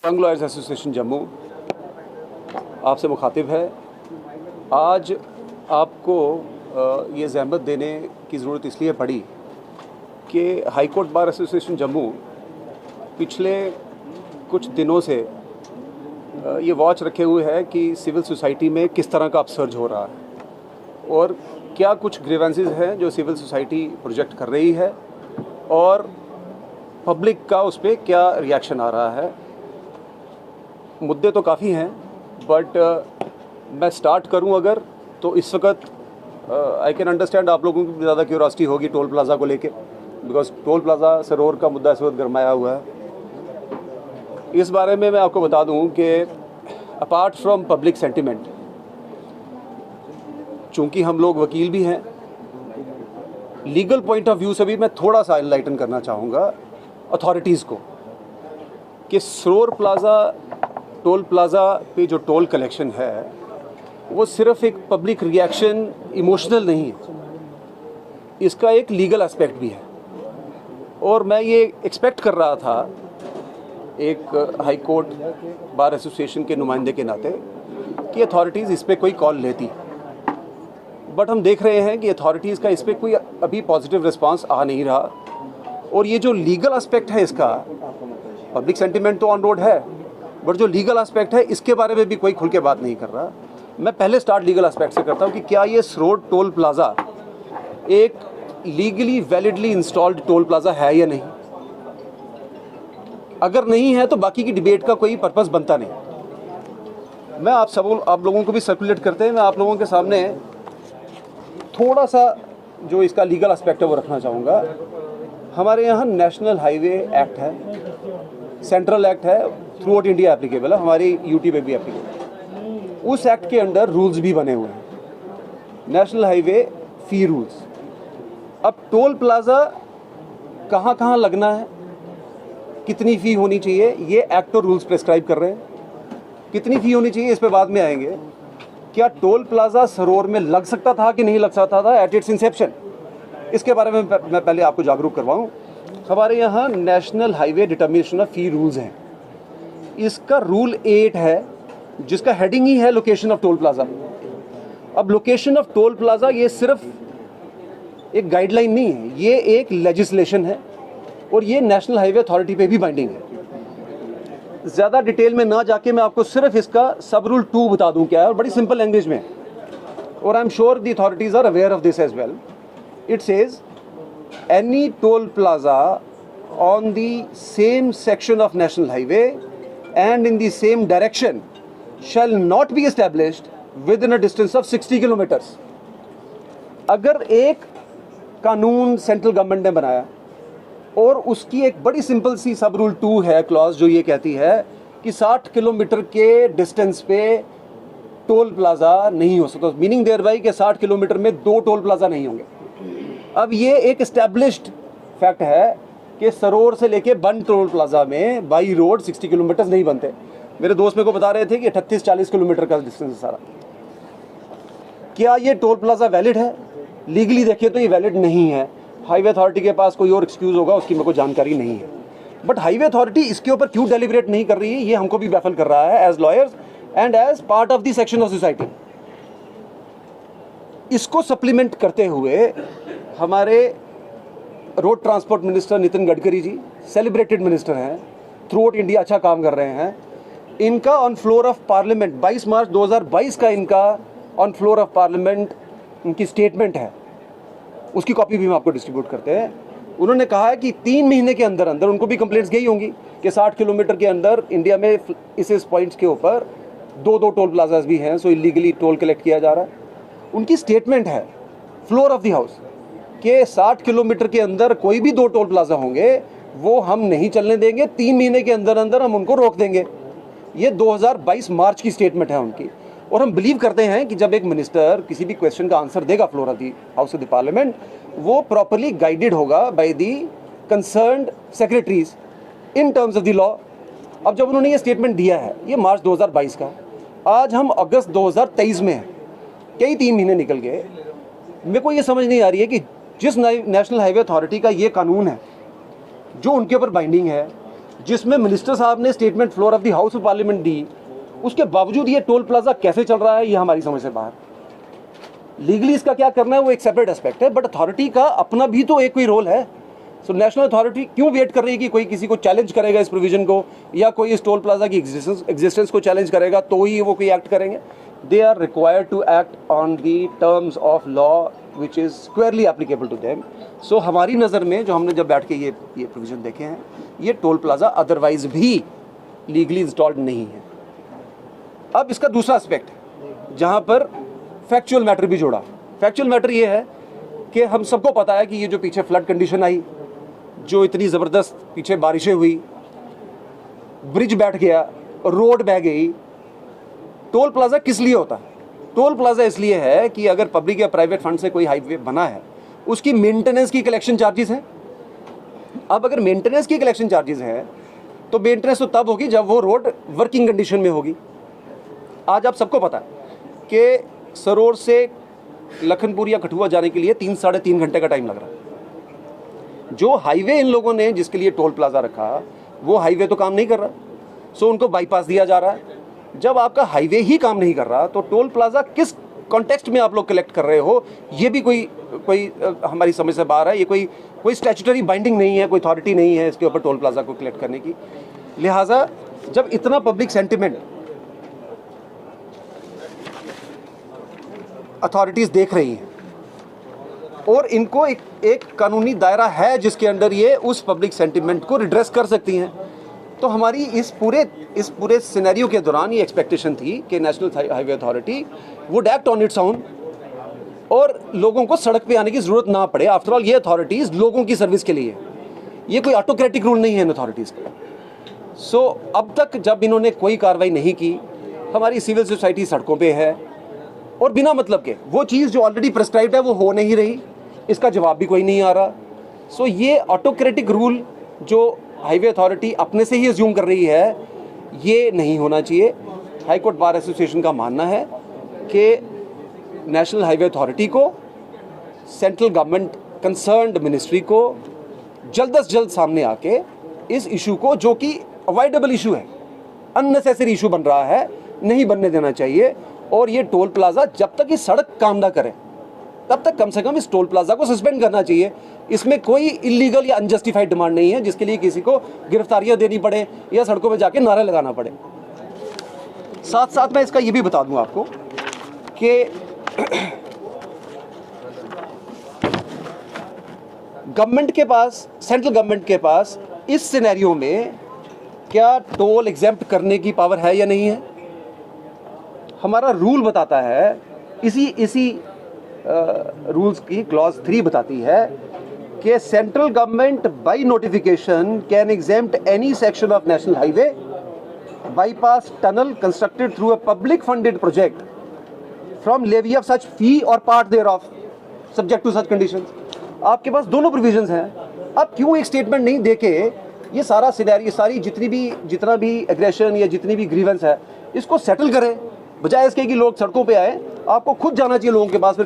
Young lawyers association Jammu आपसे मुखातिब है। आज आपको ये ज़हमत देने की ज़रूरत इसलिए पड़ी कि high court bar association Jammu पिछले कुछ दिनों से ये वॉच रखे हुए है कि सिविल सोसाइटी में किस तरह का अपसर्ज हो रहा है और क्या कुछ ग्रीवेंसेस हैं जो सिविल सोसाइटी प्रोजेक्ट कर रही है और पब्लिक का उस पर क्या रिएक्शन आ रहा है। मुद्दे तो काफ़ी हैं बट मैं स्टार्ट करूं अगर तो इस वक्त आई कैन अंडरस्टैंड आप लोगों की ज़्यादा क्यूरियोसिटी होगी टोल प्लाज़ा को लेके, बिकॉज टोल प्लाज़ा सरोवर का मुद्दा इस वक्त गरमाया हुआ है। इस बारे में मैं आपको बता दूं कि अपार्ट फ्रॉम पब्लिक सेंटिमेंट, चूँकि हम लोग वकील भी हैं, लीगल पॉइंट ऑफ व्यू से भी मैं थोड़ा सा एनलाइटन करना चाहूँगा अथॉरिटीज़ को कि सरोवर प्लाज़ा टोल प्लाज़ा पे जो टोल कलेक्शन है वो सिर्फ एक पब्लिक रिएक्शन इमोशनल नहीं है, इसका एक लीगल एस्पेक्ट भी है। और मैं ये एक्सपेक्ट कर रहा था एक हाई कोर्ट बार एसोसिएशन के नुमाइंदे के नाते कि अथॉरिटीज़ इस पर कोई कॉल लेती, बट हम देख रहे हैं कि अथॉरिटीज़ का इस पर कोई अभी पॉजिटिव रिस्पांस आ नहीं रहा। और ये जो लीगल एस्पेक्ट है इसका, पब्लिक सेंटिमेंट तो ऑन रोड है बट जो लीगल एस्पेक्ट है इसके बारे में भी कोई खुल के बात नहीं कर रहा। मैं पहले स्टार्ट लीगल एस्पेक्ट से करता हूँ कि क्या ये सरोवर टोल प्लाज़ा एक legally validly installed toll plaza है या नहीं। अगर नहीं है तो बाकी की डिबेट का कोई पर्पस बनता नहीं। मैं आप लोगों को भी सर्कुलेट करते हैं, मैं आप लोगों के सामने थोड़ा सा जो इसका लीगल एस्पेक्ट है वो रखना चाहूँगा। हमारे यहाँ नेशनल हाईवे एक्ट है, सेंट्रल एक्ट है, थ्रू आउट इंडिया एप्लीकेबल है, हमारी यूटी पे भी एप्लीकेबल। उस एक्ट के अंडर रूल्स भी बने हुए हैं, नेशनल हाईवे फी रूल्स। अब टोल प्लाज़ा कहाँ कहाँ लगना है, कितनी फ़ी होनी चाहिए, ये एक्ट और रूल्स प्रेस्क्राइब कर रहे हैं। कितनी फ़ी होनी चाहिए इस पे बाद में आएंगे। क्या टोल प्लाज़ा सरोवर में लग सकता था कि नहीं लग सकता था एट इट्स इंसेप्शन, इसके बारे में मैं पहले आपको जागरूक करवाऊँ। हमारे यहाँ national highway determination of fee rules हैं, इसका रूल 8 है जिसका हेडिंग ही है लोकेशन ऑफ टोल प्लाज़ा। अब लोकेशन ऑफ टोल प्लाज़ा ये सिर्फ एक गाइडलाइन नहीं है, ये एक लेजिस्लेशन है और ये नेशनल हाईवे अथॉरिटी पे भी बाइंडिंग है। ज़्यादा डिटेल में ना जाके मैं आपको सिर्फ इसका सब रूल 2 बता दूं क्या है, और बड़ी सिंपल लैंग्वेज में, और I am sure the authorities are aware of this as well. It says any toll plaza on the same section of national highway and in the same direction shall not be established within a distance of 60 kilometers। अगर एक कानून central government ने बनाया और उसकी एक बड़ी simple सी सब रूल 2 है क्लॉज जो ये कहती है कि 60 किलोमीटर के डिस्टेंस पे टोल प्लाज़ा नहीं हो सकता, मीनिंग देयर बाई कि 60 किलोमीटर में 2 टोल प्लाज़ा नहीं होंगे। अब ये एक एस्टैब्लिश्ड फैक्ट है कि सरोवर से लेके बन टोल प्लाज़ा में बाई रोड 60 किलोमीटर नहीं बनते। मेरे दोस्त मेरे को बता रहे थे कि 38-40 किलोमीटर का डिस्टेंस है सारा। क्या ये टोल प्लाज़ा वैलिड है? लीगली देखिए तो ये वैलिड नहीं है। हाईवे अथॉरिटी के पास कोई और एक्सक्यूज़ होगा, उसकी मेरे को जानकारी नहीं है। बट हाईवे अथॉरिटी इसके ऊपर क्यों डेलिब्रेट नहीं कर रही है, ये हमको भी बैफल कर रहा है as lawyers and as part of the section of society. इसको सप्लीमेंट करते हुए हमारे road transport minister Nitin Gadkari ji celebrated minister हैं, थ्रू आउट इंडिया अच्छा काम कर रहे हैं। इनका on floor of parliament 22 March 2022 का इनका ऑन फ्लोर ऑफ पार्लियामेंट उनकी स्टेटमेंट है, उसकी कॉपी भी हम आपको डिस्ट्रीब्यूट करते हैं। उन्होंने कहा है कि 3 महीने के अंदर अंदर, उनको भी कंप्लेंट्स गई होंगी कि 60 किलोमीटर के अंदर इंडिया में इस पॉइंट्स के ऊपर 2 टोल प्लाजाज भी हैं, सो इलीगली टोल कलेक्ट किया जा रहा है। उनकी स्टेटमेंट है फ्लोर ऑफ द हाउस कि 60 किलोमीटर के अंदर कोई भी 2 टोल प्लाजा होंगे वो हम नहीं चलने देंगे, 3 महीने के अंदर अंदर हम उनको रोक देंगे। ये 2022 मार्च की स्टेटमेंट है उनकी। और हम बिलीव करते हैं कि जब एक मिनिस्टर किसी भी क्वेश्चन का आंसर देगा floor of the house of the parliament, वो प्रॉपरली गाइडेड होगा by the concerned secretaries in terms of the law. अब जब उन्होंने ये स्टेटमेंट दिया है, ये मार्च 2022 का, आज हम अगस्त 2023 में हैं, कई 3 महीने निकल गए। मेरे को ये समझ नहीं आ रही है कि जिस नेशनल हाईवे अथॉरिटी का ये कानून है जो उनके ऊपर बाइंडिंग है, जिसमें मिनिस्टर साहब ने statement floor of the house of parliament दी, उसके बावजूद ये टोल प्लाजा कैसे चल रहा है ये हमारी समझ से बाहर। लीगली इसका क्या करना है वो एक सेपरेट एस्पेक्ट है, बट अथॉरिटी का अपना भी तो एक कोई रोल है। सो नेशनल अथॉरिटी क्यों वेट कर रही है कि कोई किसी को चैलेंज करेगा इस प्रोविजन को, या कोई इस टोल प्लाजा की एग्जिस्टेंस को चैलेंज करेगा तो ही वो कोई एक्ट करेंगे। They are required to act on the terms of law which is squarely applicable to them. So हमारी नज़र में जो हमने जब बैठ के ये प्रोविजन देखे हैं, ये टोल प्लाजा अदरवाइज भी लीगली इंस्टॉल्ड नहीं है। अब इसका दूसरा एस्पेक्ट जहाँ पर फैक्चुअल मैटर भी जोड़ा। फैक्चुअल मैटर ये है कि हम सबको पता है कि ये जो पीछे फ्लड कंडीशन आई, जो इतनी ज़बरदस्त पीछे बारिशें हुई, ब्रिज बैठ गया, रोड बह गई। टोल प्लाजा किस लिए होता है? टोल प्लाजा इसलिए है कि अगर पब्लिक या प्राइवेट फंड से कोई हाईवे बना है, उसकी मेंटेनेंस की कलेक्शन चार्जेस हैं। अब अगर मेंटेनेंस की कलेक्शन चार्जेस हैं तो मेंटेनेंस तो तब होगी जब वो रोड वर्किंग कंडीशन में होगी। आज आप सबको पता है कि सरोर से लखनपुर या कठुआ जाने के लिए 3-3.5 घंटे का टाइम लग रहा है। जो हाईवे इन लोगों ने जिसके लिए टोल प्लाजा रखा, वो हाईवे तो काम नहीं कर रहा, सो उनको बाईपास दिया जा रहा है। जब आपका हाईवे ही काम नहीं कर रहा तो टोल प्लाजा किस कॉन्टेक्स्ट में आप लोग कलेक्ट कर रहे हो, ये भी कोई हमारी समझ से बाहर है। ये कोई स्टैट्यूटरी बाइंडिंग नहीं है, कोई अथॉरिटी नहीं है इसके ऊपर टोल प्लाजा को कलेक्ट करने की। लिहाजा जब इतना पब्लिक सेंटिमेंट अथॉरिटीज़ देख रही हैं और इनको एक कानूनी दायरा है जिसके अंदर ये उस पब्लिक सेंटिमेंट को रिड्रेस कर सकती हैं, तो हमारी इस पूरे सिनेरियो के दौरान ये एक्सपेक्टेशन थी कि national highway authority would act on its own और लोगों को सड़क पे आने की ज़रूरत ना पड़े। आफ्टर ऑल ये अथॉरिटीज़ लोगों की सर्विस के लिए, ये कोई ऑटोक्रेटिक रूल नहीं है इन अथॉरिटीज़ का। सो अब तक जब इन्होंने कोई कार्रवाई नहीं की, हमारी सिविल सोसाइटी सड़कों पे है और बिना मतलब के वो चीज़ जो ऑलरेडी प्रेस्क्राइब्ड है वो हो नहीं रही, इसका जवाब भी कोई नहीं आ रहा। सो ये ऑटोक्रेटिक रूल जो हाईवे अथॉरिटी अपने से ही अज्यूम कर रही है, ये नहीं होना चाहिए। हाई कोर्ट बार एसोसिएशन का मानना है कि नेशनल हाईवे अथॉरिटी को, सेंट्रल गवर्नमेंट कंसर्न्ड मिनिस्ट्री को जल्द से जल्द सामने आके इस इशू को, जो कि अवॉइडेबल इशू है, अननेसेसरी इशू बन रहा है, नहीं बनने देना चाहिए। और ये टोल प्लाजा जब तक ये सड़क काम ना करे तब तक कम से कम इस टोल प्लाजा को सस्पेंड करना चाहिए। इसमें कोई इलीगल या अनजस्टिफाइड डिमांड नहीं है जिसके लिए किसी को गिरफ्तारियां देनी पड़े या सड़कों में जाके नारे लगाना पड़े। साथ साथ मैं इसका ये भी बता दूं आपको कि गवर्नमेंट के पास, सेंट्रल गवर्नमेंट के पास इस सिनेरियो में क्या टोल एग्जेम्प्ट करने की पावर है या नहीं है। हमारा रूल बताता है, इसी रूल्स की क्लॉज 3 बताती है कि central government by notification can exempt any section of national highway, bypass, tunnel constructed through a public funded project from levy of such fee और part thereof subject to such conditions. आपके पास दोनों provisions हैं। अब क्यों एक statement नहीं देके ये सारा सिनेरियो, सारी जितना भी एग्रेशन या जितनी भी ग्रीवेंस है, इसको सेटल करें, बजाय इसके कि लोग सड़कों पे आए। आपको खुद जाना चाहिए लोगों के पास। फिर